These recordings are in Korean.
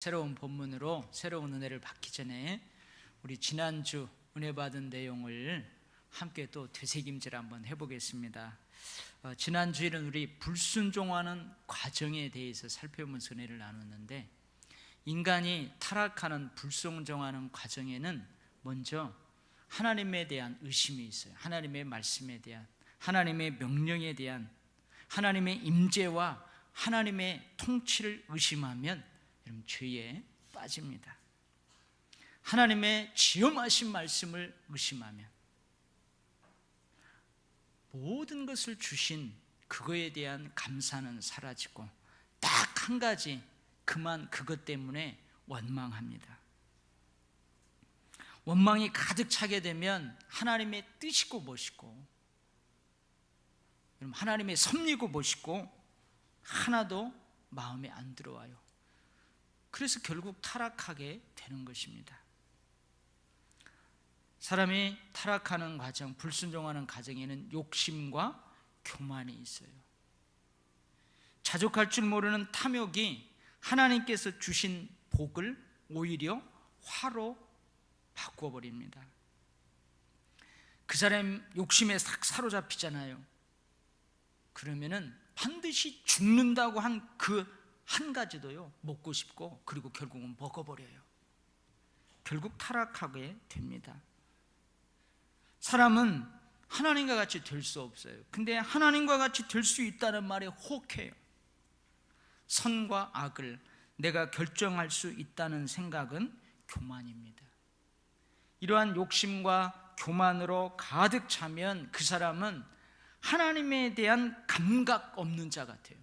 새로운 본문으로 새로운 은혜를 받기 전에 우리 지난주 은혜 받은 내용을 함께 또 되새김질 한번 해보겠습니다. 지난주에는 우리 불순종하는 과정에 대해서 살펴보면서 은혜를 나눴는데, 인간이 타락하는 불순종하는 과정에는 먼저 하나님에 대한 의심이 있어요. 하나님의 말씀에 대한, 하나님의 명령에 대한, 하나님의 임재와 하나님의 통치를 의심하면 여러분 죄에 빠집니다. 하나님의 지엄하신 말씀을 의심하면 모든 것을 주신 그거에 대한 감사는 사라지고 딱 한 가지, 그것 때문에 원망합니다. 원망이 가득 차게 되면 하나님의 뜻이고 무엇이고, 하나님의 섭리고 무엇이고 하나도 마음에 안 들어와요. 그래서 결국 타락하게 되는 것입니다. 사람이 타락하는 과정, 불순종하는 과정에는 욕심과 교만이 있어요. 자족할 줄 모르는 탐욕이 하나님께서 주신 복을 오히려 화로 바꿔버립니다. 그 사람 욕심에 싹 사로잡히잖아요. 그러면은 반드시 죽는다고 한 그 한 가지도요 먹고 싶고, 그리고 결국은 먹어버려요. 결국 타락하게 됩니다. 사람은 하나님과 같이 될 수 없어요. 근데 하나님과 같이 될 수 있다는 말에 혹해요. 선과 악을 내가 결정할 수 있다는 생각은 교만입니다. 이러한 욕심과 교만으로 가득 차면 그 사람은 하나님에 대한 감각 없는 자 같아요.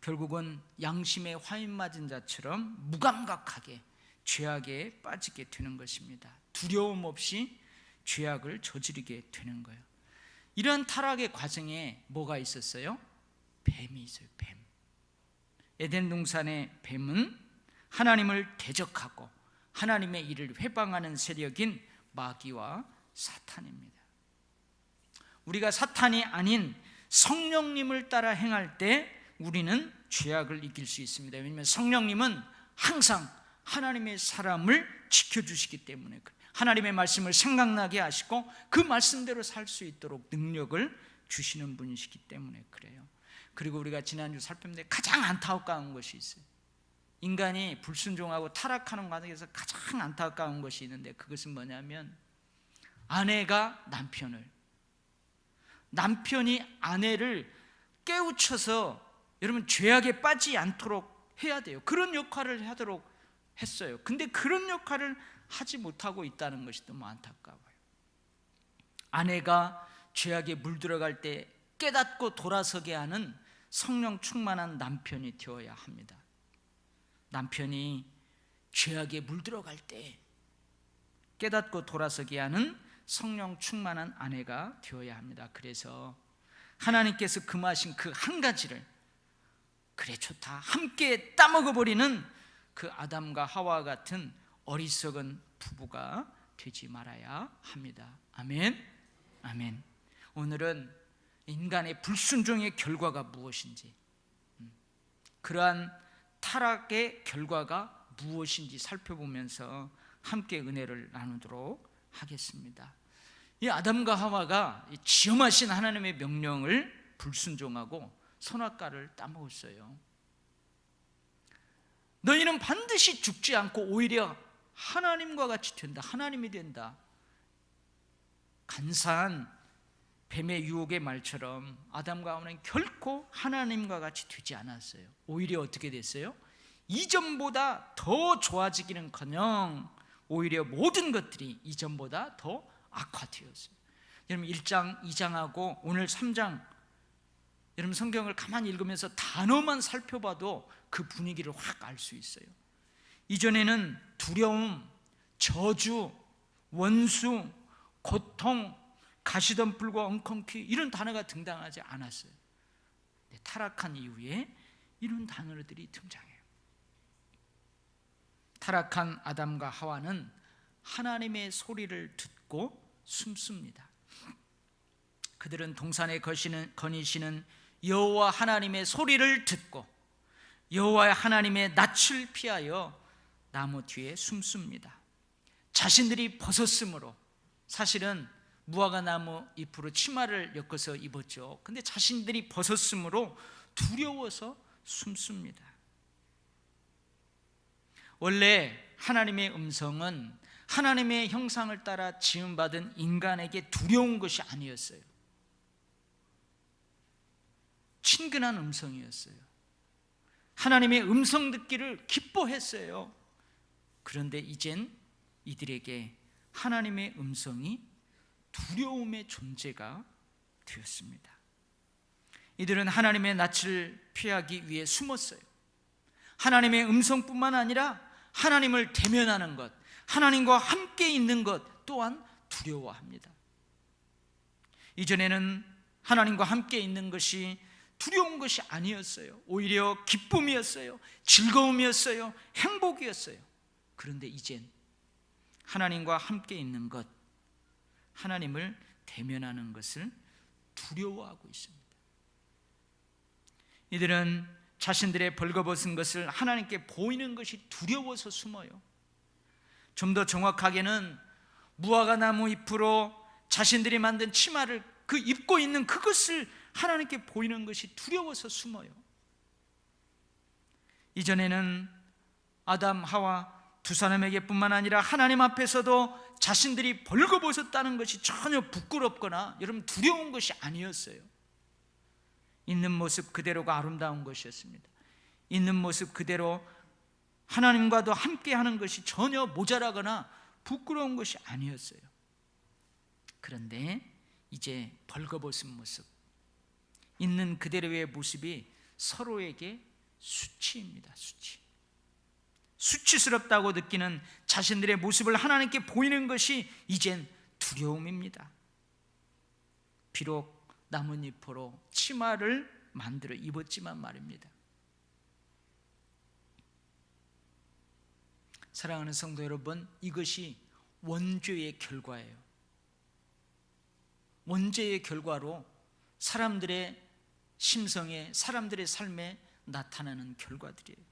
결국은 양심에 화인 맞은 자처럼 무감각하게 죄악에 빠지게 되는 것입니다. 두려움 없이 죄악을 저지르게 되는 거예요. 이런 타락의 과정에 뭐가 있었어요? 뱀이 있어요. 뱀. 에덴 동산의 뱀은 하나님을 대적하고 하나님의 일을 회방하는 세력인 마귀와 사탄입니다. 우리가 사탄이 아닌 성령님을 따라 행할 때 우리는 죄악을 이길 수 있습니다. 왜냐하면 성령님은 항상 하나님의 사람을 지켜주시기 때문에, 하나님의 말씀을 생각나게 하시고 그 말씀대로 살 수 있도록 능력을 주시는 분이시기 때문에 그래요. 그리고 우리가 지난주 살펴봤는데 가장 안타까운 것이 있어요. 인간이 불순종하고 타락하는 과정에서 가장 안타까운 것이 있는데, 그것은 뭐냐면 아내가 남편이 아내를 깨우쳐서 여러분 죄악에 빠지지 않도록 해야 돼요. 그런 역할을 하도록 했어요. 근데 그런 역할을 하지 못하고 있다는 것이 너무 안타까워요. 아내가 죄악에 물들어갈 때 깨닫고 돌아서게 하는 성령 충만한 남편이 되어야 합니다. 남편이 죄악에 물들어갈 때 깨닫고 돌아서게 하는 성령 충만한 아내가 되어야 합니다. 그래서 하나님께서 금하신 그 한 가지를, 그래 좋다, 함께 따먹어버리는 그 아담과 하와 같은 어리석은 부부가 되지 말아야 합니다. 아멘. 아멘. 오늘은 인간의 불순종의 결과가 무엇인지, 그러한 타락의 결과가 무엇인지 살펴보면서 함께 은혜를 나누도록 하겠습니다. 이 아담과 하와가 지엄하신 하나님의 명령을 불순종하고 선악과를 따먹었어요. 너희는 반드시 죽지 않고 오히려 하나님과 같이 된다, 하나님이 된다. 간사한 뱀의 유혹의 말처럼 아담과 하와는 결코 하나님과 같이 되지 않았어요. 오히려 어떻게 됐어요? 이전보다 더 좋아지기는커녕 오히려 모든 것들이 이전보다 더 악화되었어요. 여러분 1장, 2장하고 오늘 3장, 여러분 성경을 가만히 읽으면서 단어만 살펴봐도 그 분위기를 확 알 수 있어요. 이전에는 두려움, 저주, 원수, 고통, 가시덤불과 엉겅퀴 이런 단어가 등장하지 않았어요. 타락한 이후에 이런 단어들이 등장해요. 타락한 아담과 하와는 하나님의 소리를 듣고 숨습니다. 그들은 동산에 거니시는 여호와 하나님의 소리를 듣고 여호와 하나님의 낯을 피하여 나무 뒤에 숨습니다. 자신들이 벗었으므로, 사실은 무화과 나무 잎으로 치마를 엮어서 입었죠. 근데 자신들이 벗었으므로 두려워서 숨습니다. 원래 하나님의 음성은 하나님의 형상을 따라 지음받은 인간에게 두려운 것이 아니었어요. 친근한 음성이었어요. 하나님의 음성 듣기를 기뻐했어요. 그런데 이젠 이들에게 하나님의 음성이 두려움의 존재가 되었습니다. 이들은 하나님의 낯을 피하기 위해 숨었어요. 하나님의 음성뿐만 아니라 하나님을 대면하는 것, 하나님과 함께 있는 것 또한 두려워합니다. 이전에는 하나님과 함께 있는 것이 두려운 것이 아니었어요. 오히려 기쁨이었어요. 즐거움이었어요. 행복이었어요. 그런데 이젠 하나님과 함께 있는 것, 하나님을 대면하는 것을 두려워하고 있습니다. 이들은 자신들의 벌거벗은 것을 하나님께 보이는 것이 두려워서 숨어요. 좀 더 정확하게는 무화과 나무 잎으로 자신들이 만든 치마를 입고 있는 그것을 하나님께 보이는 것이 두려워서 숨어요. 이전에는 아담, 하와 두 사람에게 뿐만 아니라 하나님 앞에서도 자신들이 벌거벗었다는 것이 전혀 부끄럽거나 여러분 두려운 것이 아니었어요. 있는 모습 그대로가 아름다운 것이었습니다. 있는 모습 그대로 하나님과도 함께하는 것이 전혀 모자라거나 부끄러운 것이 아니었어요. 그런데 이제 벌거벗은 모습, 있는 그대로의 모습이 서로에게 수치입니다. 수치스럽다고 느끼는 자신들의 모습을 하나님께 보이는 것이 이젠 두려움입니다. 비록 나뭇잎으로 치마를 만들어 입었지만 말입니다. 사랑하는 성도 여러분, 이것이 원죄의 결과예요. 원죄의 결과로 사람들의 심성에, 사람들의 삶에 나타나는 결과들이에요.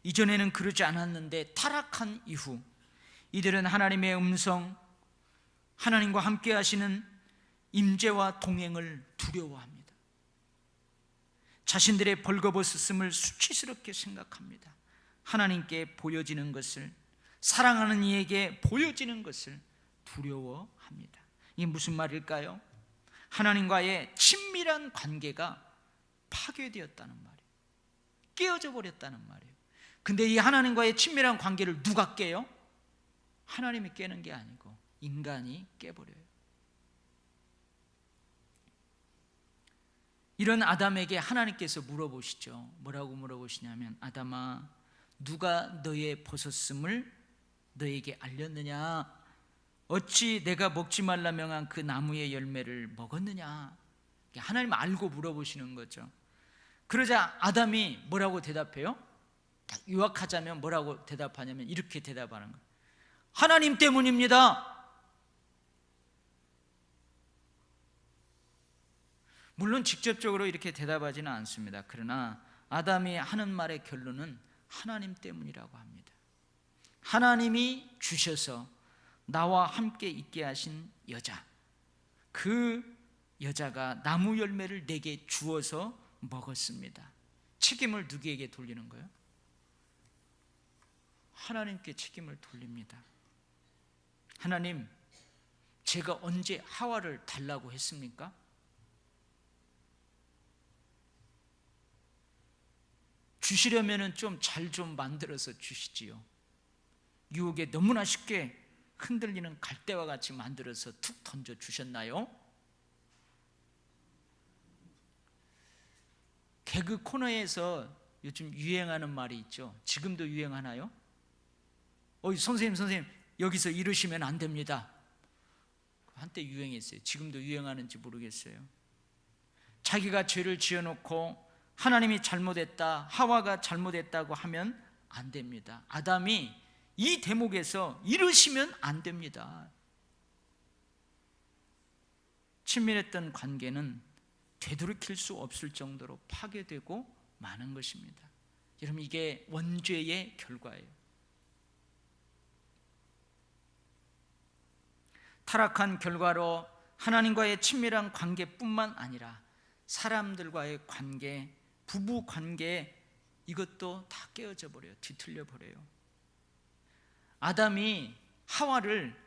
이전에는 그러지 않았는데 타락한 이후 이들은 하나님의 음성, 하나님과 함께 하시는 임재와 동행을 두려워합니다. 자신들의 벌거벗었음을 수치스럽게 생각합니다. 하나님께 보여지는 것을, 사랑하는 이에게 보여지는 것을 두려워합니다. 이게 무슨 말일까요? 하나님과의 친밀한 관계가 파괴되었다는 말이에요. 깨어져 버렸다는 말이에요. 근데 이 하나님과의 친밀한 관계를 누가 깨요? 하나님이 깨는 게 아니고 인간이 깨버려요. 이런 아담에게 하나님께서 물어보시죠. 뭐라고 물어보시냐면, 아담아, 누가 너의 벗었음을 너에게 알렸느냐? 어찌 내가 먹지 말라 명한 그 나무의 열매를 먹었느냐? 하나님 알고 물어보시는 거죠. 그러자 아담이 뭐라고 대답해요? 요약하자면 뭐라고 대답하냐면 이렇게 대답하는 거예요. 하나님 때문입니다. 물론 직접적으로 이렇게 대답하지는 않습니다. 그러나 아담이 하는 말의 결론은 하나님 때문이라고 합니다. 하나님이 주셔서 나와 함께 있게 하신 여자, 그 여자가 나무 열매를 내게 주어서 먹었습니다. 책임을 누구에게 돌리는 거예요? 하나님께 책임을 돌립니다. 하나님, 제가 언제 하와를 달라고 했습니까? 주시려면 좀 잘 좀 만들어서 주시지요. 유혹에 너무나 쉽게 흔들리는 갈대와 같이 만들어서 툭 던져 주셨나요? 개그 코너에서 요즘 유행하는 말이 있죠. 지금도 유행하나요? 선생님 여기서 이러시면 안 됩니다. 한때 유행했어요. 지금도 유행하는지 모르겠어요. 자기가 죄를 지어놓고 하나님이 잘못했다, 하와가 잘못했다고 하면 안 됩니다. 아담이 이 대목에서 이러시면 안 됩니다. 친밀했던 관계는 되돌이킬 수 없을 정도로 파괴되고 마는 것입니다. 여러분, 이게 원죄의 결과예요. 타락한 결과로 하나님과의 친밀한 관계뿐만 아니라 사람들과의 관계, 부부 관계, 이것도 다 깨어져 버려요. 뒤틀려 버려요. 아담이 하와를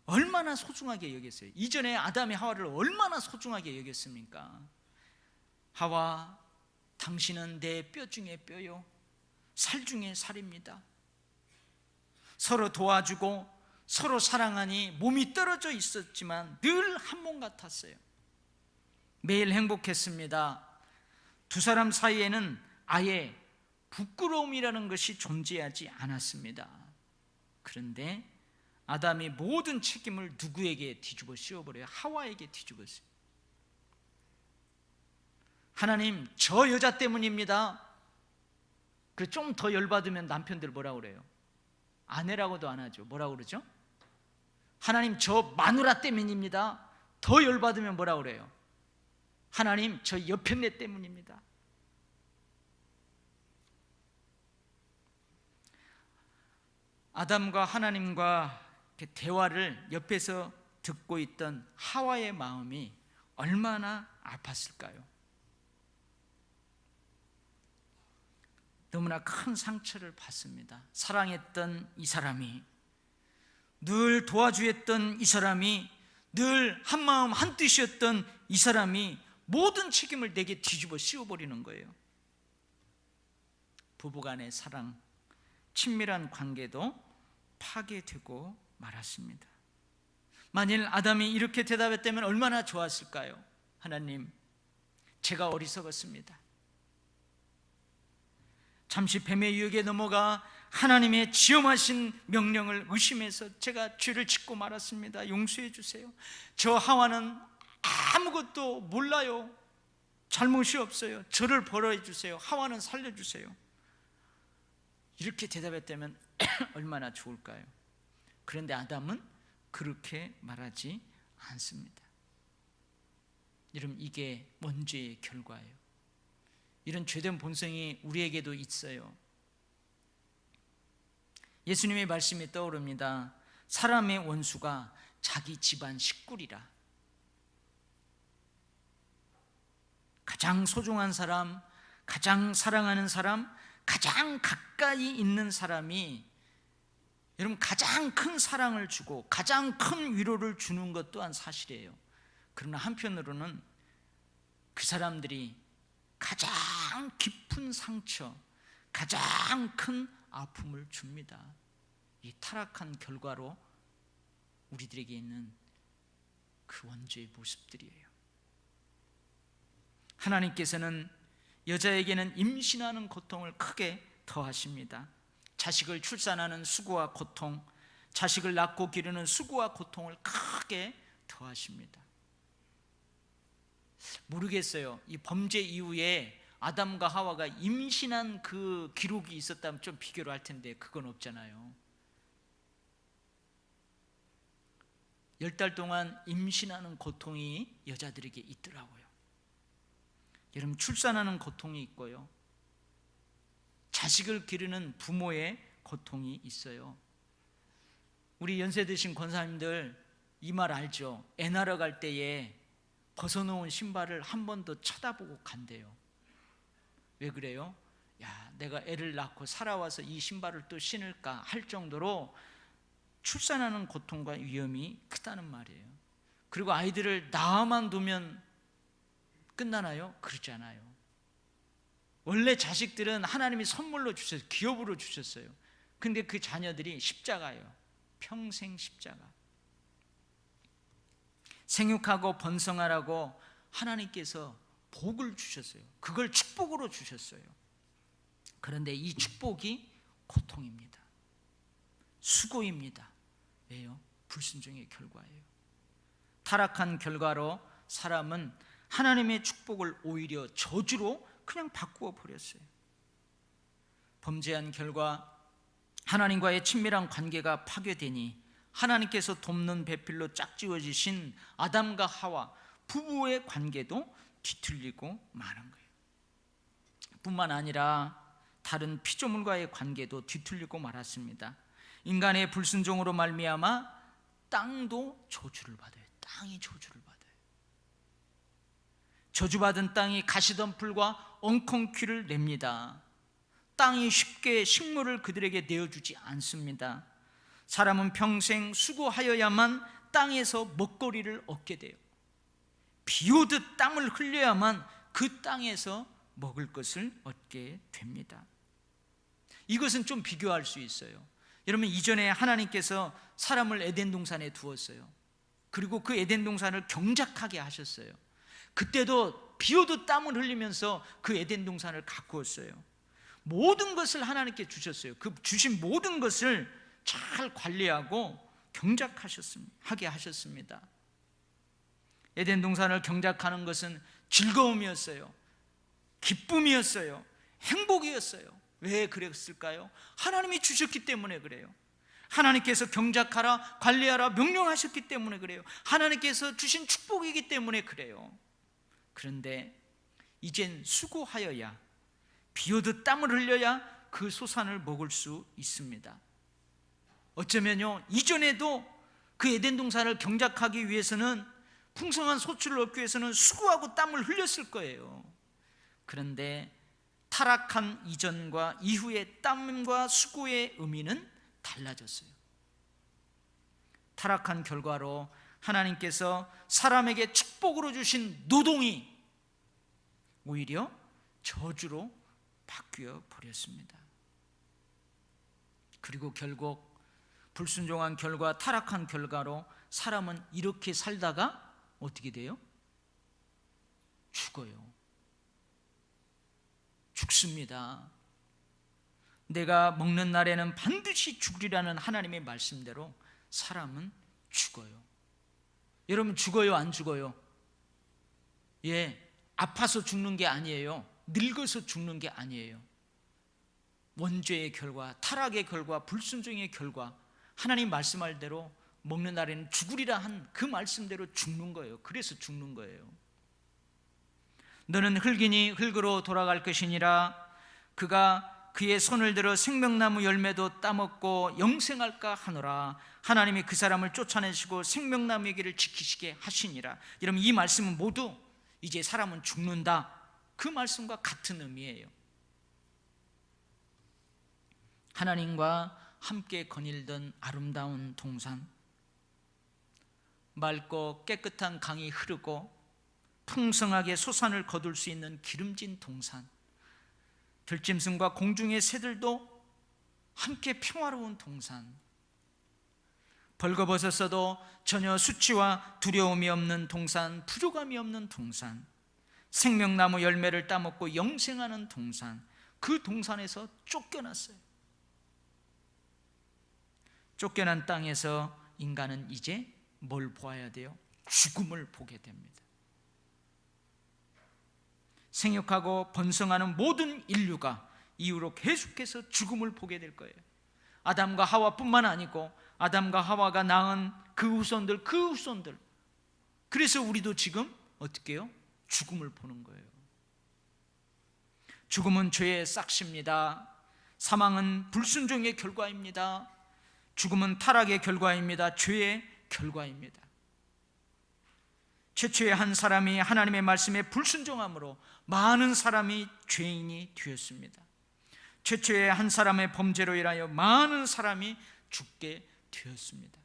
얼마나 소중하게 여겼어요. 이전에 아담이 하와를 얼마나 소중하게 여겼습니까? 하와, 당신은 내 뼈 중에 뼈요, 살 중에 살입니다. 서로 도와주고 서로 사랑하니 몸이 떨어져 있었지만 늘 한 몸 같았어요. 매일 행복했습니다. 두 사람 사이에는 아예 부끄러움이라는 것이 존재하지 않았습니다. 그런데 아담이 모든 책임을 누구에게 뒤집어 씌워버려요? 하와에게 뒤집었어요. 하나님, 저 여자 때문입니다. 그래, 좀 더 열받으면 남편들 뭐라 그래요? 아내라고도 안 하죠. 뭐라 그러죠? 하나님, 저 마누라 때문입니다. 더 열받으면 뭐라 그래요? 하나님, 저 여편네 때문입니다. 아담과 하나님과 대화를 옆에서 듣고 있던 하와의 마음이 얼마나 아팠을까요? 너무나 큰 상처를 받습니다. 사랑했던 이 사람이, 늘 도와주었던 이 사람이, 늘 한마음 한뜻이었던 이 사람이 모든 책임을 내게 뒤집어 씌워버리는 거예요. 부부간의 사랑, 친밀한 관계도 파괴되고 말았습니다. 만일 아담이 이렇게 대답했다면 얼마나 좋았을까요? 하나님, 제가 어리석었습니다. 잠시 뱀의 유혹에 넘어가 하나님의 지엄하신 명령을 의심해서 제가 죄를 짓고 말았습니다. 용서해 주세요. 저 하와는 아무것도 몰라요. 잘못이 없어요. 저를 벌어해 주세요. 하와는 살려주세요. 이렇게 대답했다면 얼마나 좋을까요? 그런데 아담은 그렇게 말하지 않습니다. 여러분, 이게 원죄의 결과예요. 이런 죄된 본성이 우리에게도 있어요. 예수님의 말씀이 떠오릅니다. 사람의 원수가 자기 집안 식구리라. 가장 소중한 사람, 가장 사랑하는 사람, 가장 가까이 있는 사람이 여러분 가장 큰 사랑을 주고 가장 큰 위로를 주는 것 또한 사실이에요. 그러나 한편으로는 그 사람들이 가장 깊은 상처, 가장 큰 아픔을 줍니다. 이 타락한 결과로 우리들에게 있는 그 원죄의 모습들이에요. 하나님께서는 여자에게는 임신하는 고통을 크게 더하십니다. 자식을 출산하는 수고와 고통, 자식을 낳고 기르는 수고와 고통을 크게 더하십니다. 모르겠어요. 이 범죄 이후에 아담과 하와가 임신한 그 기록이 있었다면 좀 비교를 할 텐데 그건 없잖아요. 10달 동안 임신하는 고통이 여자들에게 있더라고요. 여러분, 출산하는 고통이 있고요, 자식을 기르는 부모의 고통이 있어요. 우리 연세 드신 권사님들 이 말 알죠? 애 낳으러 갈 때에 벗어놓은 신발을 한 번 더 쳐다보고 간대요. 왜 그래요? 야, 내가 애를 낳고 살아와서 이 신발을 또 신을까 할 정도로 출산하는 고통과 위험이 크다는 말이에요. 그리고 아이들을 낳아만 두면 끝나나요? 그렇지 않아요. 원래 자식들은 하나님이 선물로 주셨어요. 기업으로 주셨어요. 근데 그 자녀들이 십자가예요. 평생 십자가. 생육하고 번성하라고 하나님께서 복을 주셨어요. 그걸 축복으로 주셨어요. 그런데 이 축복이 고통입니다. 수고입니다. 왜요? 불순종의 결과예요. 타락한 결과로 사람은 하나님의 축복을 오히려 저주로 그냥 바꾸어 버렸어요. 범죄한 결과 하나님과의 친밀한 관계가 파괴되니 하나님께서 돕는 배필로 짝지어지신 아담과 하와 부부의 관계도 뒤틀리고 마는 거예요. 뿐만 아니라 다른 피조물과의 관계도 뒤틀리고 말았습니다. 인간의 불순종으로 말미암아 땅도 저주를 받아요. 땅이 저주를 받아요. 저주받은 땅이 가시덤불과 엉겅퀴를 냅니다. 땅이 쉽게 식물을 그들에게 내어주지 않습니다. 사람은 평생 수고하여야만 땅에서 먹거리를 얻게 돼요. 비 오듯 땀을 흘려야만 그 땅에서 먹을 것을 얻게 됩니다. 이것은 좀 비교할 수 있어요. 여러분, 이전에 하나님께서 사람을 에덴 동산에 두었어요. 그리고 그 에덴 동산을 경작하게 하셨어요. 그때도 비 오듯 땀을 흘리면서 그 에덴 동산을 가꾸었어요. 모든 것을 하나님께 주셨어요. 그 주신 모든 것을 잘 관리하고 경작하게 하셨습니다. 에덴 동산을 경작하는 것은 즐거움이었어요. 기쁨이었어요. 행복이었어요. 왜 그랬을까요? 하나님이 주셨기 때문에 그래요. 하나님께서 경작하라, 관리하라 명령하셨기 때문에 그래요. 하나님께서 주신 축복이기 때문에 그래요. 그런데 이젠 수고하여야, 비 오듯 땀을 흘려야 그 소산을 먹을 수 있습니다. 어쩌면요, 이전에도 그 에덴 동산을 경작하기 위해서는, 풍성한 소출을 얻기 위해서는 수고하고 땀을 흘렸을 거예요. 그런데 타락한 이전과 이후의 땀과 수고의 의미는 달라졌어요. 타락한 결과로 하나님께서 사람에게 축복으로 주신 노동이 오히려 저주로 바뀌어 버렸습니다. 그리고 결국 불순종한 결과, 타락한 결과로 사람은 이렇게 살다가 어떻게 돼요? 죽어요. 죽습니다. 내가 먹는 날에는 반드시 죽으리라는 하나님의 말씀대로 사람은 죽어요. 여러분, 죽어요, 안 죽어요? 예, 아파서 죽는 게 아니에요. 늙어서 죽는 게 아니에요. 원죄의 결과, 타락의 결과, 불순종의 결과, 하나님 말씀할 대로 먹는 날에는 죽으리라 한 그 말씀대로 죽는 거예요. 그래서 죽는 거예요. 너는 흙이니 흙으로 돌아갈 것이니라. 그가 그의 손을 들어 생명나무 열매도 따먹고 영생할까 하노라. 하나님이 그 사람을 쫓아내시고 생명나무의 길을 지키시게 하시니라. 여러분, 이 말씀은 모두 이제 사람은 죽는다, 그 말씀과 같은 의미예요. 하나님과 함께 거닐던 아름다운 동산, 맑고 깨끗한 강이 흐르고 풍성하게 소산을 거둘 수 있는 기름진 동산, 들짐승과 공중의 새들도 함께 평화로운 동산, 벌거벗었어도 전혀 수치와 두려움이 없는 동산, 부족함이 없는 동산, 생명나무 열매를 따먹고 영생하는 동산, 그 동산에서 쫓겨났어요. 쫓겨난 땅에서 인간은 이제 뭘 보아야 돼요? 죽음을 보게 됩니다. 생육하고 번성하는 모든 인류가 이후로 계속해서 죽음을 보게 될 거예요. 아담과 하와뿐만 아니고 아담과 하와가 낳은 그 후손들, 그 후손들. 그래서 우리도 지금 어떻게 해요? 죽음을 보는 거예요. 죽음은 죄의 싹시입니다. 사망은 불순종의 결과입니다. 죽음은 타락의 결과입니다. 죄의 결과입니다. 최초의 한 사람이 하나님의 말씀에 불순종함으로 많은 사람이 죄인이 되었습니다. 최초의 한 사람의 범죄로 인하여 많은 사람이 죽게 되었습니다.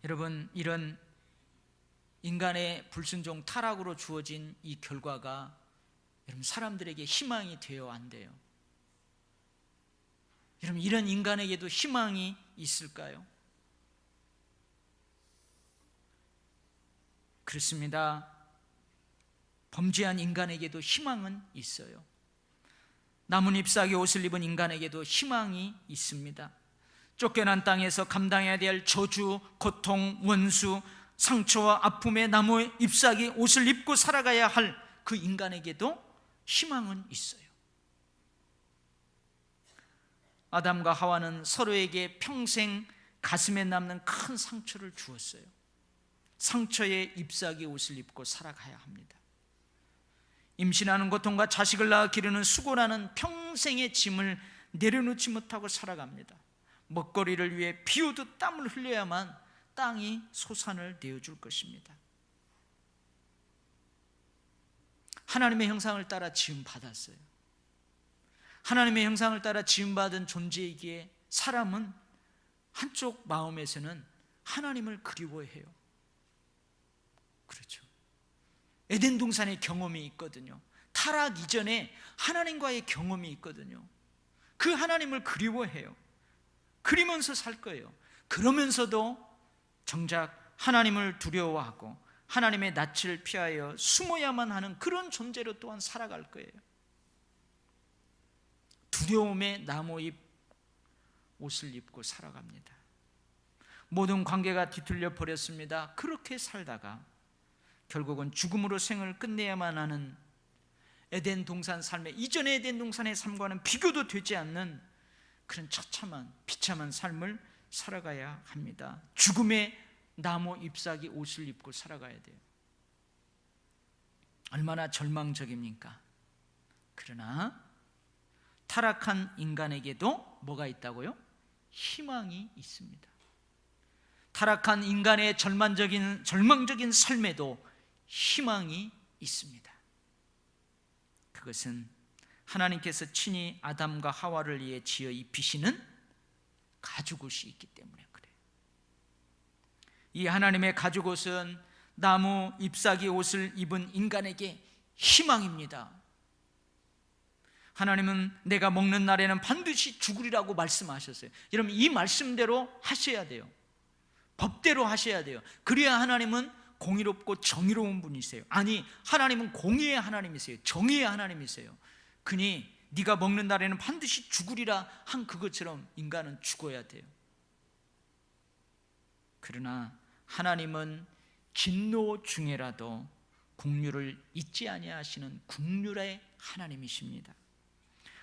여러분, 이런 인간의 불순종 타락으로 주어진 이 결과가 여러분 사람들에게 희망이 되어 안 돼요? 여러분, 이런 인간에게도 희망이 있을까요? 그렇습니다. 범죄한 인간에게도 희망은 있어요. 나뭇잎사귀 옷을 입은 인간에게도 희망이 있습니다. 쫓겨난 땅에서 감당해야 될 저주, 고통, 원수, 상처와 아픔의 나무 잎사귀 옷을 입고 살아가야 할 그 인간에게도 희망은 있어요. 아담과 하와는 서로에게 평생 가슴에 남는 큰 상처를 주었어요. 상처의 잎사귀 옷을 입고 살아가야 합니다. 임신하는 고통과 자식을 낳아 기르는 수고라는 평생의 짐을 내려놓지 못하고 살아갑니다. 먹거리를 위해 비 오듯 땀을 흘려야만 땅이 소산을 내어줄 것입니다. 하나님의 형상을 따라 지음받았어요. 하나님의 형상을 따라 지음받은 존재이기에 사람은 한쪽 마음에서는 하나님을 그리워해요. 그렇죠. 에덴 동산의 경험이 있거든요. 타락 이전에 하나님과의 경험이 있거든요. 그 하나님을 그리워해요. 그리면서 살 거예요. 그러면서도 정작 하나님을 두려워하고 하나님의 낯을 피하여 숨어야만 하는 그런 존재로 또한 살아갈 거예요. 두려움의 나무잎 옷을 입고 살아갑니다. 모든 관계가 뒤틀려 버렸습니다. 그렇게 살다가 결국은 죽음으로 생을 끝내야만 하는 에덴 동산 삶의, 이전의 에덴 동산의 삶과는 비교도 되지 않는 그런 처참한 비참한 삶을 살아가야 합니다. 죽음의 나무 잎사귀 옷을 입고 살아가야 돼요. 얼마나 절망적입니까? 그러나 타락한 인간에게도 뭐가 있다고요? 희망이 있습니다. 타락한 인간의 절망적인 삶에도 희망이 있습니다. 그것은 하나님께서 친히 아담과 하와를 위해 지어 입히시는 가죽옷이 있기 때문에 그래요. 이 하나님의 가죽옷은 나무 잎사귀 옷을 입은 인간에게 희망입니다. 하나님은 내가 먹는 날에는 반드시 죽으리라고 말씀하셨어요. 여러분, 이 말씀대로 하셔야 돼요. 법대로 하셔야 돼요. 그래야 하나님은 공의롭고 정의로운 분이세요. 아니, 하나님은 공의의 하나님이세요. 정의의 하나님이세요. 그니 네가 먹는 날에는 반드시 죽으리라 한 그것처럼 인간은 죽어야 돼요. 그러나 하나님은 진노 중에라도 긍휼을 잊지 아니하시는 긍휼의 하나님이십니다.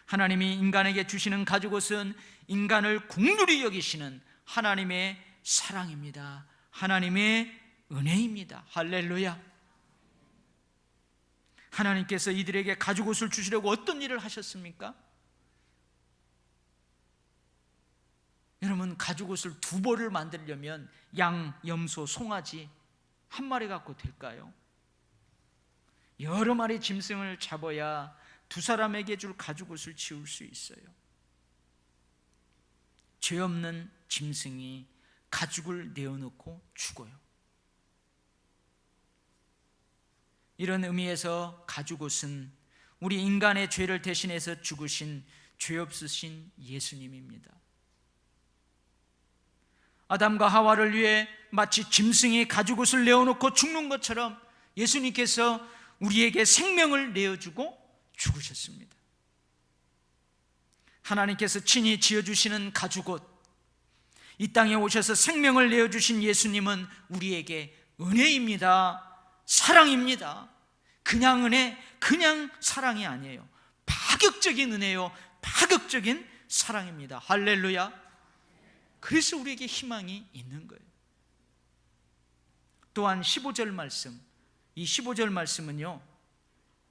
하나님이 인간에게 주시는 가죽옷은 인간을 긍휼히 여기시는 하나님의 사랑입니다. 하나님의 은혜입니다. 할렐루야. 하나님께서 이들에게 가죽옷을 주시려고 어떤 일을 하셨습니까? 여러분, 가죽옷을 두 벌을 만들려면 양, 염소, 송아지 한 마리 갖고 될까요? 여러 마리 짐승을 잡아야 두 사람에게 줄 가죽옷을 지을 수 있어요. 죄 없는 짐승이 가죽을 내어놓고 죽어요. 이런 의미에서 가죽옷은 우리 인간의 죄를 대신해서 죽으신 죄 없으신 예수님입니다. 아담과 하와를 위해 마치 짐승이 가죽옷을 내어놓고 죽는 것처럼 예수님께서 우리에게 생명을 내어주고 죽으셨습니다. 하나님께서 친히 지어주시는 가죽옷, 이 땅에 오셔서 생명을 내어주신 예수님은 우리에게 은혜입니다. 사랑입니다. 그냥 은혜, 그냥 사랑이 아니에요. 파격적인 은혜요, 파격적인 사랑입니다. 할렐루야. 그래서 우리에게 희망이 있는 거예요. 또한 15절 말씀, 이 15절 말씀은요,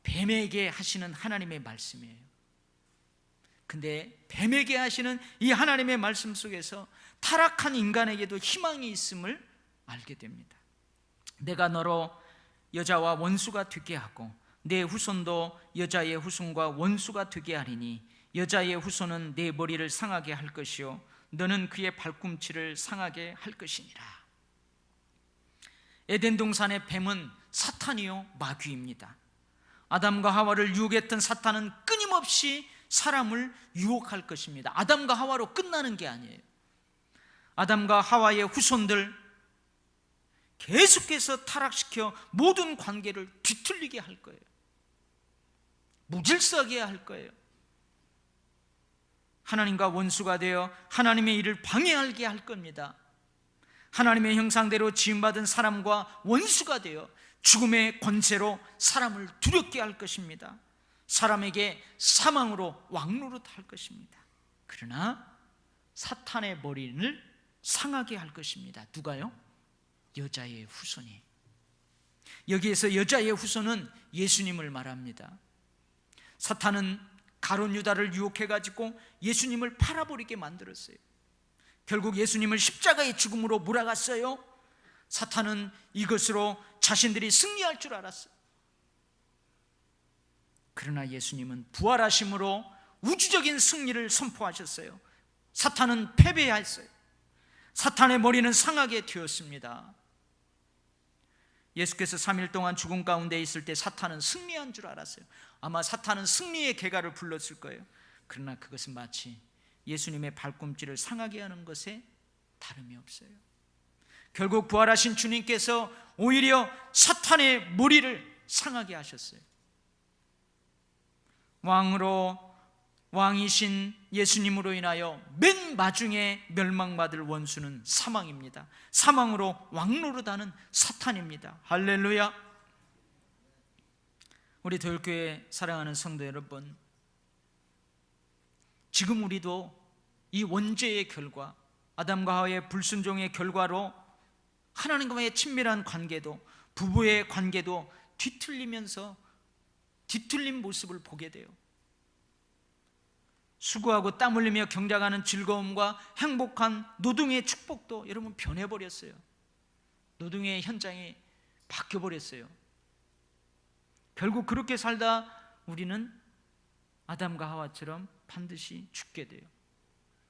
뱀에게 하시는 하나님의 말씀이에요. 근데 뱀에게 하시는 이 하나님의 말씀 속에서 타락한 인간에게도 희망이 있음을 알게 됩니다. 내가 너로 여자와 원수가 되게 하고 내 후손도 여자의 후손과 원수가 되게 하리니 여자의 후손은 내 머리를 상하게 할 것이요 너는 그의 발꿈치를 상하게 할 것이니라. 에덴 동산의 뱀은 사탄이요 마귀입니다. 아담과 하와를 유혹했던 사탄은 끊임없이 사람을 유혹할 것입니다. 아담과 하와로 끝나는 게 아니에요. 아담과 하와의 후손들 계속해서 타락시켜 모든 관계를 뒤틀리게 할 거예요. 무질서하게 할 거예요. 하나님과 원수가 되어 하나님의 일을 방해하게 할 겁니다. 하나님의 형상대로 지음받은 사람과 원수가 되어 죽음의 권세로 사람을 두렵게 할 것입니다. 사람에게 사망으로 왕노릇할 것입니다. 그러나 사탄의 머리를 상하게 할 것입니다. 누가요? 여자의 후손이. 여기에서 여자의 후손은 예수님을 말합니다. 사탄은 가룟 유다를 유혹해가지고 예수님을 팔아버리게 만들었어요. 결국 예수님을 십자가의 죽음으로 몰아갔어요. 사탄은 이것으로 자신들이 승리할 줄 알았어요. 그러나 예수님은 부활하심으로 우주적인 승리를 선포하셨어요. 사탄은 패배했어요. 사탄의 머리는 상하게 되었습니다. 예수께서 3일 동안 죽음 가운데 있을 때 사탄은 승리한 줄 알았어요. 아마 사탄은 승리의 개가를 불렀을 거예요. 그러나 그것은 마치 예수님의 발꿈치를 상하게 하는 것에 다름이 없어요. 결국 부활하신 주님께서 오히려 사탄의 머리를 상하게 하셨어요. 왕이신 예수님으로 인하여 맨 마중에 멸망받을 원수는 사망입니다. 사망으로 왕노릇하는 사탄입니다. 할렐루야. 우리 도열교회 사랑하는 성도 여러분, 지금 우리도 이 원죄의 결과, 아담과 하와의 불순종의 결과로 하나님과의 친밀한 관계도, 부부의 관계도 뒤틀린 모습을 보게 돼요. 수고하고 땀 흘리며 경작하는 즐거움과 행복한 노동의 축복도 여러분 변해버렸어요. 노동의 현장이 바뀌어버렸어요. 결국 그렇게 살다 우리는 아담과 하와처럼 반드시 죽게 돼요.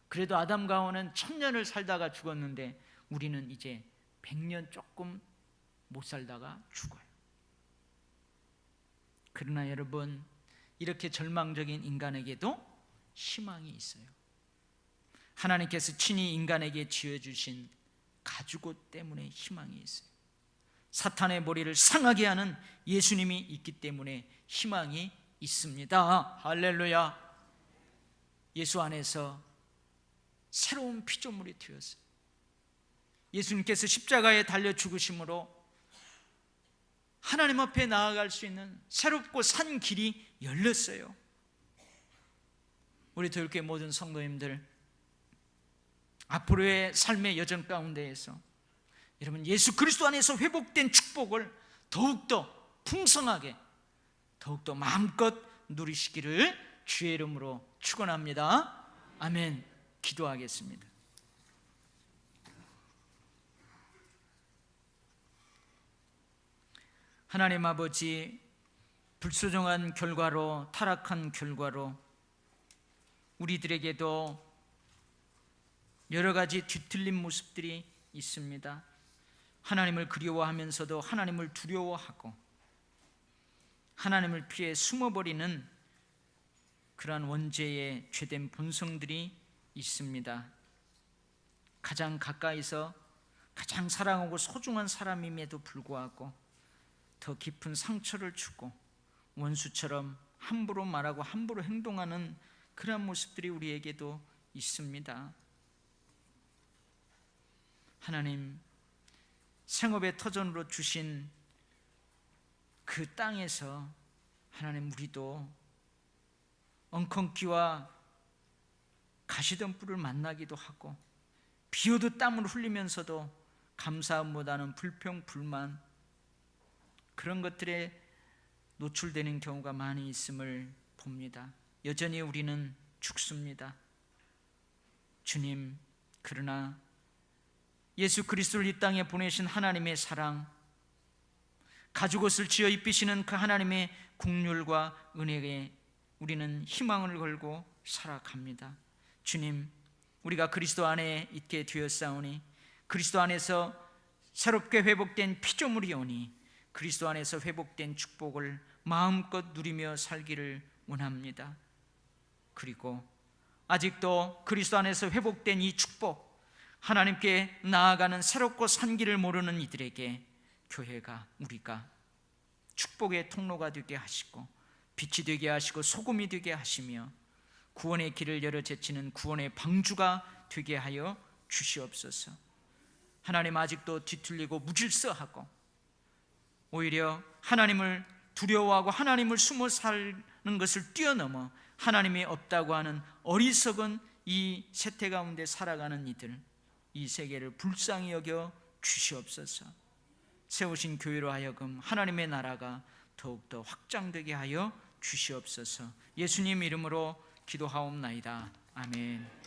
그래도 아담과 하와는 1000년을 살다가 죽었는데 우리는 이제 100년 조금 못 살다가 죽어요. 그러나 여러분, 이렇게 절망적인 인간에게도 희망이 있어요. 하나님께서 친히 인간에게 지어주신 가죽옷 때문에 희망이 있어요. 사탄의 머리를 상하게 하는 예수님이 있기 때문에 희망이 있습니다. 할렐루야. 예수 안에서 새로운 피조물이 되었어요. 예수님께서 십자가에 달려 죽으심으로 하나님 앞에 나아갈 수 있는 새롭고 산 길이 열렸어요. 우리 도열교회 모든 성도님들, 앞으로의 삶의 여정 가운데에서 여러분 예수 그리스도 안에서 회복된 축복을 더욱더 풍성하게, 더욱더 마음껏 누리시기를 주의 이름으로 축원합니다. 아멘. 기도하겠습니다. 하나님 아버지, 불소정한 결과로, 타락한 결과로 우리들에게도 여러 가지 뒤틀린 모습들이 있습니다. 하나님을 그리워하면서도 하나님을 두려워하고 하나님을 피해 숨어버리는 그러한 원죄의 죄된 본성들이 있습니다. 가장 가까이서 가장 사랑하고 소중한 사람임에도 불구하고 더 깊은 상처를 주고 원수처럼 함부로 말하고 함부로 행동하는 그런 모습들이 우리에게도 있습니다. 하나님, 생업의 터전으로 주신 그 땅에서 하나님, 우리도 엉겅퀴와 가시덤불을 만나기도 하고 비오도 땀을 흘리면서도 감사함보다는 불평, 불만, 그런 것들에 노출되는 경우가 많이 있음을 봅니다. 여전히 우리는 죽습니다. 주님, 그러나 예수 그리스도를 이 땅에 보내신 하나님의 사랑, 가죽옷을 지어 입히시는 그 하나님의 긍휼과 은혜에 우리는 희망을 걸고 살아갑니다. 주님, 우리가 그리스도 안에 있게 되었사오니 그리스도 안에서 새롭게 회복된 피조물이오니 그리스도 안에서 회복된 축복을 마음껏 누리며 살기를 원합니다. 그리고 아직도 그리스도 안에서 회복된 이 축복, 하나님께 나아가는 새롭고 산 길을 모르는 이들에게 교회가, 우리가 축복의 통로가 되게 하시고 빛이 되게 하시고 소금이 되게 하시며 구원의 길을 열어 제치는 구원의 방주가 되게 하여 주시옵소서. 하나님, 아직도 뒤틀리고 무질서하고 오히려 하나님을 두려워하고 하나님을 숨어 사는 것을 뛰어넘어 하나님이 없다고 하는 어리석은 이 세태 가운데 살아가는 이들, 이 세계를 불쌍히 여겨 주시옵소서. 세우신 교회로 하여금 하나님의 나라가 더욱더 확장되게 하여 주시옵소서. 예수님 이름으로 기도하옵나이다. 아멘.